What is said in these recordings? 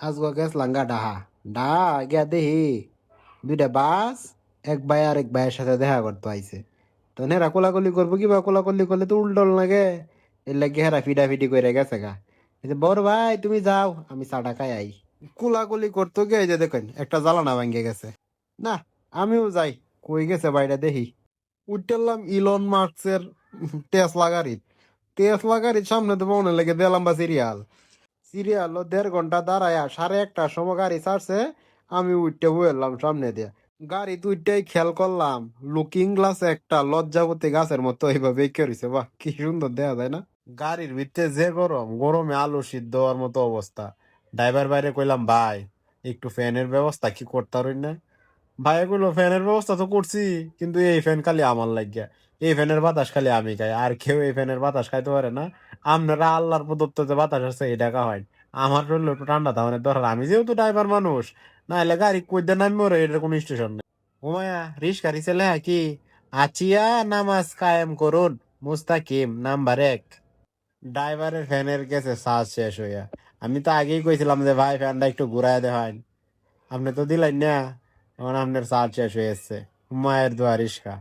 আজকে গেছলাম গা ডাহা ডাহা গিয়া দেখি দুইটা বাস এক ভাই আর এক ভাইয়ের সাথে দেখা করতে আইছে। তো হেরা কোলাকুলি করবো কিবা কোলাকুলি করলে তো উল্টল লাগে, এর লাগে হেরা ফিডাফিডি করে গেছে গা। এই যে বড় ভাই তুমি যাও আমি চাটা খাই আই। কোলাকুলি করতে গিয়ে এই যে দেখেন একটা জ্বালানা ভাঙ্গে গেছে। না আমিও যাই, কই গেছে বাইরে দেখি। উঠলাম ইলন মার্কসের টেসলা গাড়ি। টেসলা গাড়ির সামনে তো মনে লেগে দিলাম বা সিরিয়াল সিরিয়াল 1.5 ঘন্টা দাঁড়ায়া 1:30টার সময় গাড়ি ছাড়ছে। আমি উঠতে বললাম সামনে দিয়ে গাড়ি দুইটাই খেয়াল করলাম, লুকিং গ্লাস একটা লজ্জাবতী গাছের মতো এইভাবে রয়েছে। বাহ কি সুন্দর দেখা যায় না। গাড়ির ভিতরে যে গরম, গরমে আলু সিদ্ধ হওয়ার মতো অবস্থা। ড্রাইভার বাইরে কইলাম ভাই একটু ফ্যানের ব্যবস্থা কি করতে পারি না। ভাই কইলো ফ্যানের ব্যবস্থা তো করছি, কিন্তু এই ফ্যান খালি আমার লাগিয়া, এই ফ্যানের বাতাস খালি আমি খাই, আর কেউ এই ফ্যানের বাতাস খাইতে পারে না। আপনারা আল্লাহর প্রদত্ত যে বাতাস আছে এটা খাওয়াই। আমার শরীর একটু ঠান্ডা থামানের দরকার, আমি যেহেতু ড্রাইভার মানুষ, না হলে গাড়ি কইতে নামবে ওরে, এটার কোনো স্টেশন নেই। ওমায়া রিস্কা রিসেলে কি আচিয়া নামাজ কায়েম করুন মুস্তাকিম নাম্বার 1। ড্রাইভারের ফ্যানের গেছে শ্বাস শেষ হইয়া। আমি তো আগেই কইছিলাম যে ভাই ফ্যানটা একটু ঘুরায় দেখান, আপনি তো দিলেন না। এখন আপনার চার্জ শেষ হয়ে এসছে। মায়ের দোয়া রিস্কা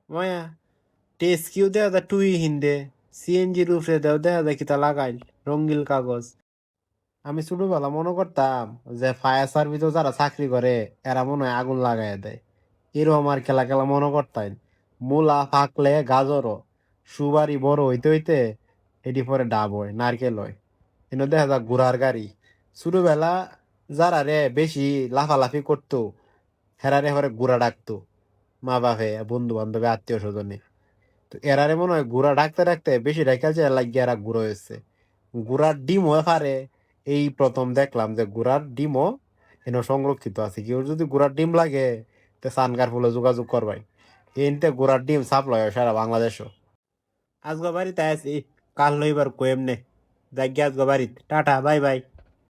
মায়া টেস্ট কিউ দেওয়া দা টুই হিন্দে সিএনজির উপরে দেও দেওয়া দা কিতা লাগাই রঙ্গিল কাগজ। আমি ছোটবেলা মনে করতাম যে ফায়ার সার্ভিসও যারা চাকরি করে এরা মনে হয় আগুন লাগাই দেয়, এরকম আর খেলা খেলা মনে করতাম। মূলা ফাঁকলে গাজরও, সুবারি বড় হইতে হইতে এটি পরে ডাব হয় নারকেল হয়। কিন্তু দেখা যাক ঘোড়ার গাড়ি। ছোটবেলা যারা রে বেশি লাফালাফি করতো হেরারে পরে ঘোড়া ডাকতো মা বাপে বন্ধু বান্ধবে আত্মীয় স্বজনে। তো এরারে মনে হয় ঘোড়া ডাকতে ডাকতে বেশি ডাকাছে লাগিয়ে এরা ঘুরো হয়েছে। ঘোড়ার ডিমও পারে, এই প্রথম দেখলাম যে ঘোড়ার ডিমও এনে সংরক্ষিত আছে। কেউ যদি ঘোড়ার ডিম লাগে তো সানকার ফুলে যোগাযোগ করবাই, এনতে ঘোড়ার ডিম সাপ্লাই হয় সারা বাংলাদেশও। আজকে বাড়িতে আছি, কাল লইবার কোয়েম নে। যাই আজকে বাড়িতে, টাটা বাই বাই।